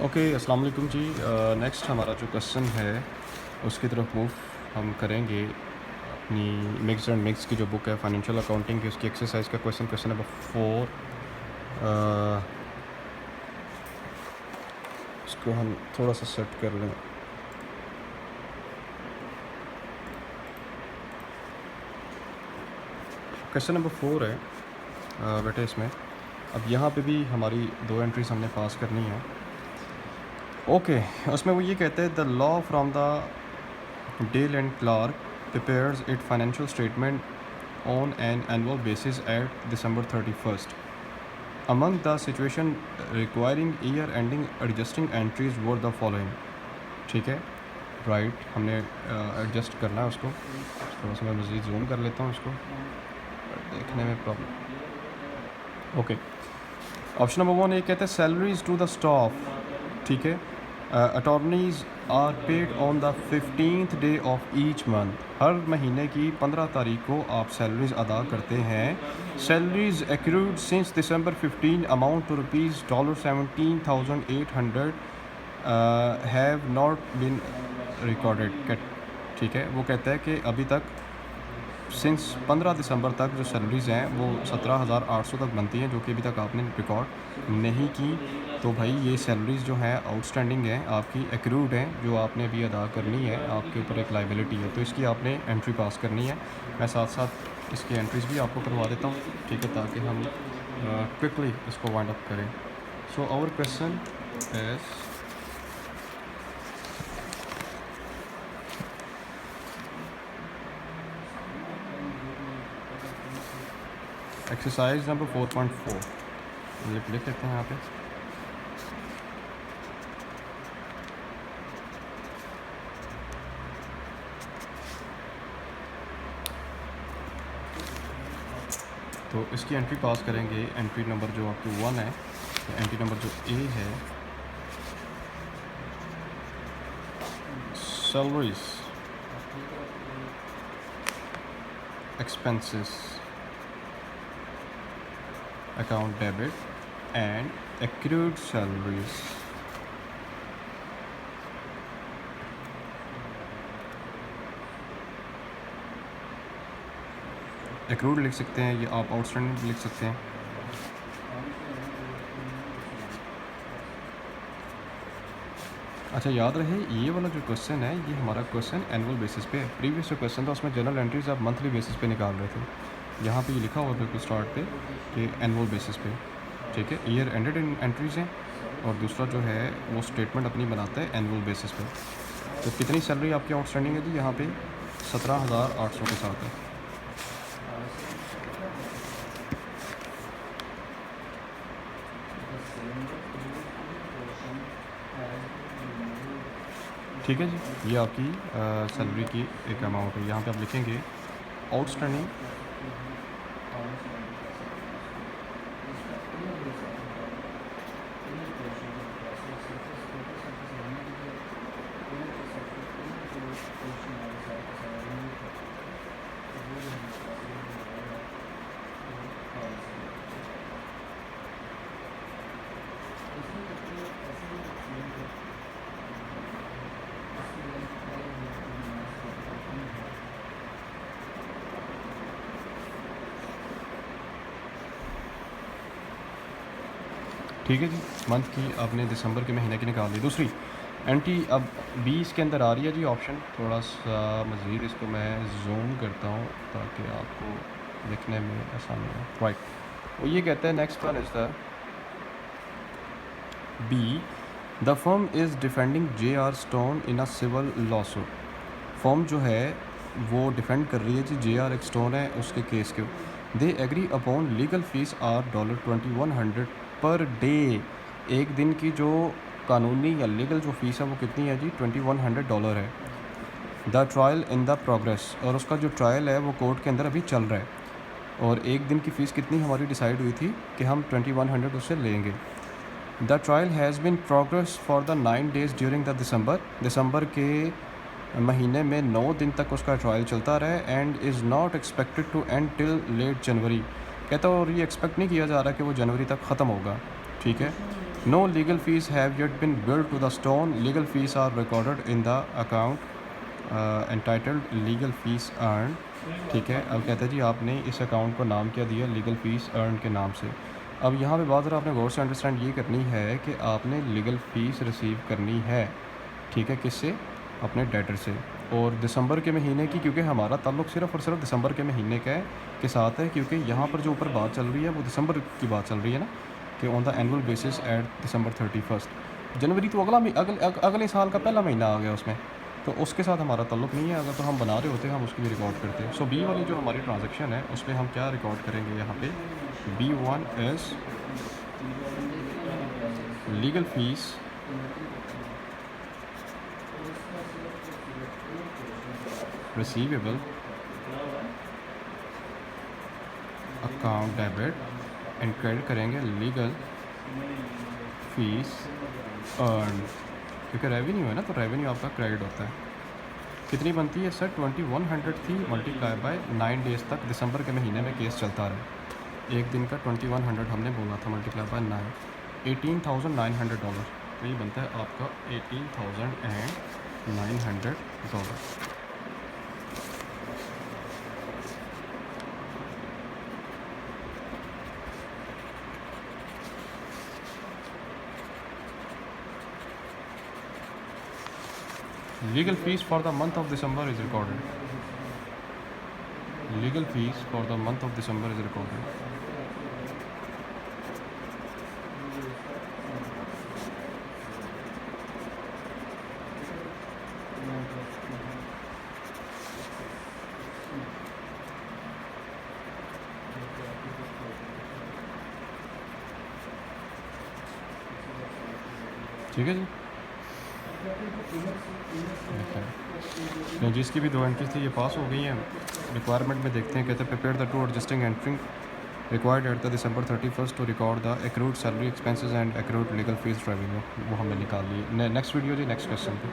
Okay, अस्सलाम वालेकुम जी। Next हमारा जो क्वेश्चन है उसकी तरफ मूव हम करेंगे। अपनी मिक्स एंड मिक्स की जो बुक है फाइनेंशियल अकाउंटिंग की, उसकी एक्सरसाइज का क्वेश्चन नंबर 4। इसको हम थोड़ा सा सेट कर लें। क्वेश्चन नंबर 4 है बेटे। इसमें अब यहाँ पे भी हमारी 2 एंट्रीज हमने पास करनी है। ओके, उसमें वो ये कहते हैं the law from the Dell and Clark prepares its financial statement on an annual basis at December 31st. Among the situation requiring year-ending adjusting entries were the following. ठीक है, राइट। हमने एडजस्ट करना है उसको। थोड़ा सा मैं मज़ीद जूम कर लेता हूँ उसको, देखने में प्रॉब्लम। ओके, ऑप्शन नंबर 1 ये कहते हैं सैलरीज टू द स्टाफ। ठीक है, attorneys are paid on the 15th day of each month. हर महीने की 15 तारीख को आप सैलरीज अदा करते हैं। Salaries accrued since December 15 amount to rupees $17,800 have not been recorded. ठीक है, वो कहता है कि अभी तक सिंस 15 दिसंबर तक जो सैलरीज़ हैं वो 17,800 तक बनती हैं, जो कि अभी तक आपने रिकॉर्ड नहीं की। तो भाई ये सैलरीज़ जो हैं आउटस्टैंडिंग हैं, आपकी एक्रूड हैं, जो आपने अभी अदा करनी है। आपके ऊपर एक लाइबिलिटी है, तो इसकी आपने एंट्री पास करनी है। मैं साथ साथ इसकी एंट्रीज़ भी आपको करवा देता हूँ, ठीक है, ताकि हम क्विकली इसको वाइंड अप करें। So our question is exercise number 4.4 लिख लेते हैं यहाँ पे। तो इसकी एंट्री पास करेंगे। एंट्री नंबर जो आपकी 1 है, एंट्री नंबर जो ए है, salaries, expenses, account debit and accrued salaries. Accrued लिख सकते हैं, ये आप आउटस्टैंडिंग लिख सकते हैं। अच्छा, याद रहे ये वाला जो क्वेश्चन है ये हमारा क्वेश्चन एनुअल बेसिस पे है। प्रीवियस जो क्वेश्चन था उसमें जनरल एंट्रीज आप मंथली बेसिस पे निकाल रहे थे। यहाँ पे ये लिखा हुआ बिल्कुल स्टार्ट पे कि एनुअल बेसिस पे। ठीक है, ईयर एंडेड एंट्रीज हैं, और दूसरा जो है वो स्टेटमेंट अपनी बनाता है एनुअल बेसिस पे। तो कितनी सैलरी आपकी आउटस्टैंडिंग है जी? यहाँ पे 17,800 के साथ है। ठीक है जी, ये आपकी सैलरी की एक अमाउंट है। यहाँ पे आप लिखेंगे आउटस्टैंडिंग ठीक है जी, मंथ की आपने दिसंबर के महीने की निकाल दी। दूसरी एंट्री अब 20 के अंदर आ रही है जी ऑप्शन। थोड़ा सा मज़ीद इसको मैं जूम करता हूँ ताकि आपको लिखने में आसानी हो। राइट, वो ये कहते हैं next one is the B the firm is defending JR stone in a civil lawsuit. Firm जो है वो डिफेंड कर रही है जी JR एक स्टोन है उसके केस के। They agree upon legal fees are $2100 per day. एक दिन की जो कानूनी या लीगल जो फ़ीस है वो कितनी है जी? $2100 है। The trial in the progress, और उसका जो ट्रायल है वो कोर्ट के अंदर अभी चल रहा है। और एक दिन की फ़ीस कितनी हमारी डिसाइड हुई थी कि हम 2100 उससे लेंगे। The trial has been progress for the 9 days during the दिसंबर के महीने में 9 दिन तक उसका ट्रायल चलता रहा है। And is not expected to end till late January. कहता और ये एक्सपेक्ट नहीं किया जा रहा कि वो जनवरी तक ख़त्म होगा। ठीक है, no legal fees have yet been billed to the Stone, legal fees are recorded in the account entitled legal fees earn. ठीक है, अब कहते हैं जी आपने इस अकाउंट को नाम क्या दिया, लीगल फ़ीस अर्न के नाम से। अब यहाँ पे बात ज़रा आपने गौर से अंडरस्टैंड ये करनी है कि आपने लीगल फ़ीस रिसीव करनी है, ठीक है, किससे, अपने डेटर से। और दिसंबर के महीने की, क्योंकि हमारा ताल्लुक़ सिर्फ़ और सिर्फ दिसंबर के महीने का है के साथ है, क्योंकि यहाँ पर जो ऊपर बात चल रही है वो दिसंबर की बात चल रही है ना, कि on the annual basis at December 31st। जनवरी तो अगले साल का पहला महीना आ गया उसमें, तो उसके साथ हमारा ताल्लुक़ नहीं है। अगर तो हम बना रहे होते हम उसकी भी रिकॉर्ड करते। सो बी वाली जो हमारी ट्रांजैक्शन है उसमें हम क्या रिकॉर्ड करेंगे, यहाँ पे B1 is legal fees receivable account debit and credit करेंगे लीगल फ़ीस अर्न, क्योंकि रेवेन्यू है ना, तो रेवेन्यू आपका क्रेडिट होता है। कितनी बनती है सर, 2100 थी, मल्टीप्लाई बाय 9 डेज़ तक दिसंबर के महीने में केस चलता रहा। एक दिन का 2100 हमने बोला था, मल्टीप्लाई बाय 9, $18,900। तो ये बनता है आपका $18,900। Legal fees for the month of December is recorded. Legal fees for the month of December is recorded. ठीक है जी, जिसकी भी 2 एंट्रीज थी ये पास हो गई हैं। रिक्वायरमेंट में देखते हैं, कहते हैं prepare the two adjusting entry required at the December 31st to record the accrued salary expenses and accrued legal fees revenue, वो हमने निकाल ली। नेक्स्ट वीडियो जी, नेक्स्ट क्वेश्चन पे।